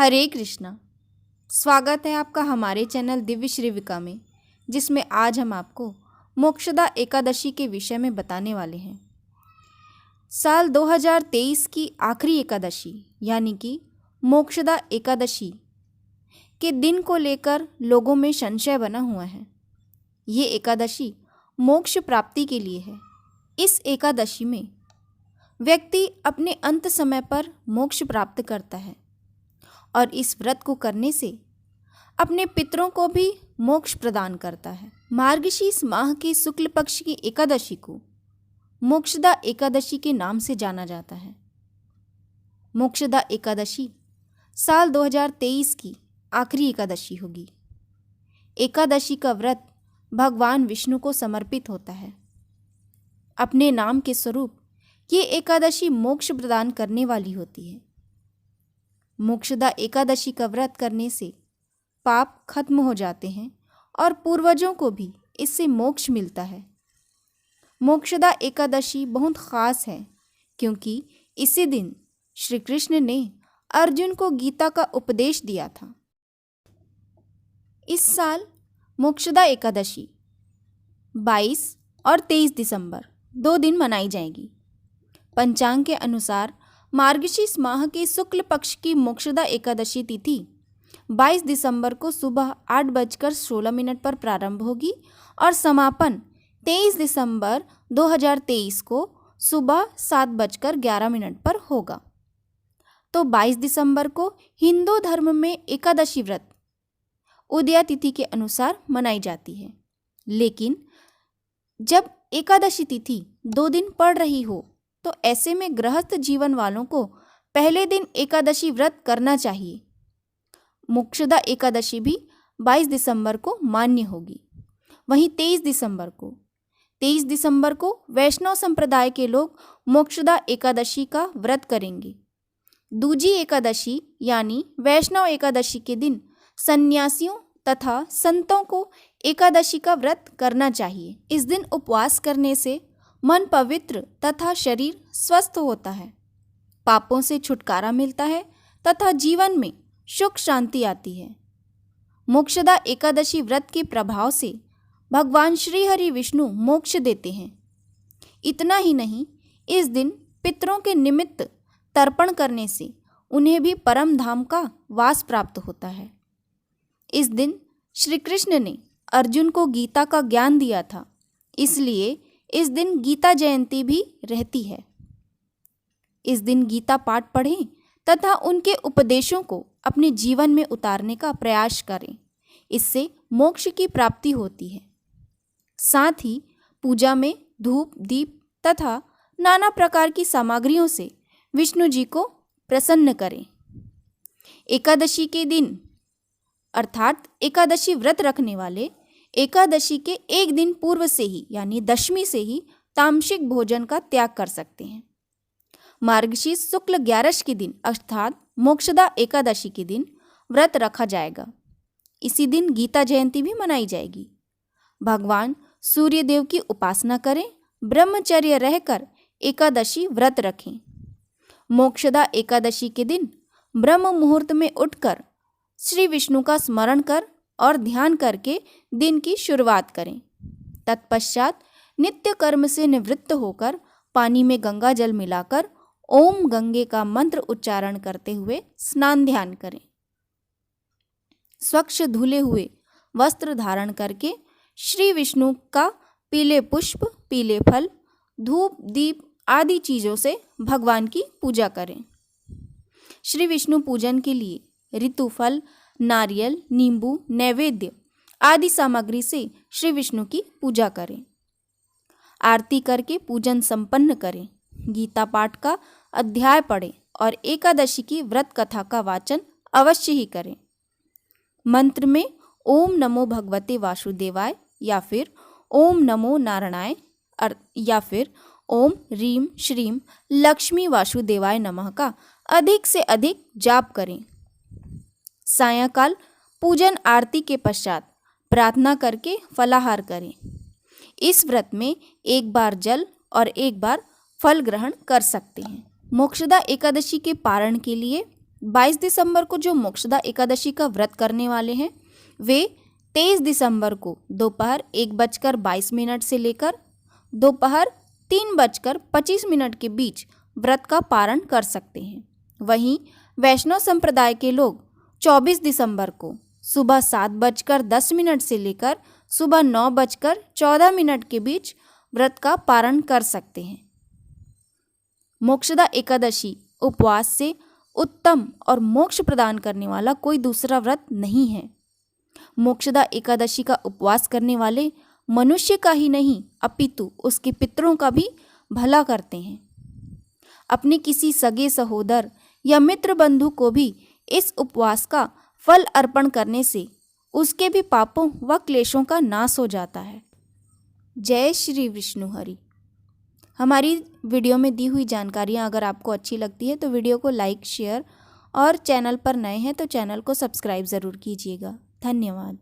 हरे कृष्णा। स्वागत है आपका हमारे चैनल दिव्य श्रीविका में, जिसमें आज हम आपको मोक्षदा एकादशी के विषय में बताने वाले हैं। साल 2023 की आखिरी एकादशी यानी कि मोक्षदा एकादशी के दिन को लेकर लोगों में संशय बना हुआ है। ये एकादशी मोक्ष प्राप्ति के लिए है। इस एकादशी में व्यक्ति अपने अंत समय पर मोक्ष प्राप्त करता है और इस व्रत को करने से अपने पितरों को भी मोक्ष प्रदान करता है। मार्गशीर्ष माह की शुक्ल पक्ष की एकादशी को मोक्षदा एकादशी के नाम से जाना जाता है। मोक्षदा एकादशी साल 2023 की आखिरी एकादशी होगी। एकादशी का व्रत भगवान विष्णु को समर्पित होता है। अपने नाम के स्वरूप ये एकादशी मोक्ष प्रदान करने वाली होती है। मोक्षदा एकादशी का व्रत करने से पाप खत्म हो जाते हैं और पूर्वजों को भी इससे मोक्ष मिलता है। मोक्षदा एकादशी बहुत खास है क्योंकि इसी दिन श्री कृष्ण ने अर्जुन को गीता का उपदेश दिया था। इस साल मोक्षदा एकादशी 22 और 23 दिसंबर 2 दिन मनाई जाएगी। पंचांग के अनुसार मार्गशीर्ष माह के शुक्ल पक्ष की मोक्षदा एकादशी तिथि 22 दिसंबर को सुबह 8:16 पर प्रारंभ होगी और समापन 23 दिसंबर 2023 को सुबह 7:11 पर होगा। तो 22 दिसंबर को हिंदू धर्म में एकादशी व्रत उदया तिथि के अनुसार मनाई जाती है। लेकिन जब एकादशी तिथि 2 दिन पड़ रही हो तो ऐसे में गृहस्थ जीवन वालों को पहले दिन एकादशी व्रत करना चाहिए। मोक्षदा एकादशी भी 22 दिसंबर को मान्य होगी। वहीं 23 दिसंबर को वैष्णव संप्रदाय के लोग मोक्षदा एकादशी का व्रत करेंगे। दूजी एकादशी यानी वैष्णव एकादशी के दिन सन्यासियों तथा संतों को एकादशी का व्रत करना चाहिए। इस दिन उपवास करने से मन पवित्र तथा शरीर स्वस्थ होता है, पापों से छुटकारा मिलता है तथा जीवन में सुख शांति आती है। मोक्षदा एकादशी व्रत के प्रभाव से भगवान श्री हरि विष्णु मोक्ष देते हैं। इतना ही नहीं, इस दिन पितरों के निमित्त तर्पण करने से उन्हें भी परम धाम का वास प्राप्त होता है। इस दिन श्री कृष्ण ने अर्जुन को गीता का ज्ञान दिया था, इसलिए इस दिन गीता जयंती भी रहती है। इस दिन गीता पाठ पढ़ें तथा उनके उपदेशों को अपने जीवन में उतारने का प्रयास करें। इससे मोक्ष की प्राप्ति होती है। साथ ही पूजा में धूप दीप तथा नाना प्रकार की सामग्रियों से विष्णु जी को प्रसन्न करें। एकादशी के दिन अर्थात एकादशी व्रत रखने वाले एकादशी के एक दिन पूर्व से ही यानी दशमी से ही तामसिक भोजन का त्याग कर सकते हैं। मार्गशीर्ष शुक्ल 11 के दिन अर्थात मोक्षदा एकादशी के दिन व्रत रखा जाएगा। इसी दिन गीता जयंती भी मनाई जाएगी। भगवान सूर्य देव की उपासना करें, ब्रह्मचर्य रहकर एकादशी व्रत रखें। मोक्षदा एकादशी के दिन ब्रह्म मुहूर्त में उठकर श्री विष्णु का स्मरण कर और ध्यान करके दिन की शुरुआत करें। तत्पश्चात नित्य कर्म से निवृत्त होकर पानी में गंगा जल मिलाकर ओम गंगे का मंत्र उच्चारण करते हुए स्नान ध्यान करें। स्वच्छ धुले हुए वस्त्र धारण करके श्री विष्णु का पीले पुष्प, पीले फल, धूप दीप आदि चीज़ों से भगवान की पूजा करें। श्री विष्णु पूजन के लिए ऋतुफल, नारियल, नींबू, नैवेद्य आदि सामग्री से श्री विष्णु की पूजा करें। आरती करके पूजन संपन्न करें। गीता पाठ का अध्याय पढ़ें और एकादशी की व्रत कथा का वाचन अवश्य ही करें। मंत्र में ओम नमो भगवते वासुदेवाय या फिर ओम नमो नारायणाय या फिर ओम ह्रीम श्रीम लक्ष्मी वासुदेवाय नमः का अधिक से अधिक जाप करें। सायंकाल पूजन आरती के पश्चात प्रार्थना करके फलाहार करें। इस व्रत में एक बार जल और एक बार फल ग्रहण कर सकते हैं। मोक्षदा एकादशी के पारण के लिए 22 दिसंबर को जो मोक्षदा एकादशी का व्रत करने वाले हैं वे 23 दिसंबर को दोपहर 1:22 से लेकर दोपहर 3:25 के बीच व्रत का पारण कर सकते हैं। वहीं वैष्णव संप्रदाय के लोग 24 दिसंबर को सुबह 7:10 से लेकर सुबह 9:14 के बीच व्रत का पारण कर सकते हैं। मोक्षदा एकादशी उपवास से उत्तम और मोक्ष प्रदान करने वाला कोई दूसरा व्रत नहीं है। मोक्षदा एकादशी का उपवास करने वाले मनुष्य का ही नहीं अपितु उसके पितरों का भी भला करते हैं। अपने किसी सगे सहोदर या मित्र बंधु को भी इस उपवास का फल अर्पण करने से उसके भी पापों व क्लेशों का नाश हो जाता है। जय श्री विष्णु हरि। हमारी वीडियो में दी हुई जानकारियाँ अगर आपको अच्छी लगती है तो वीडियो को लाइक, शेयर और चैनल पर नए हैं तो चैनल को सब्सक्राइब ज़रूर कीजिएगा। धन्यवाद।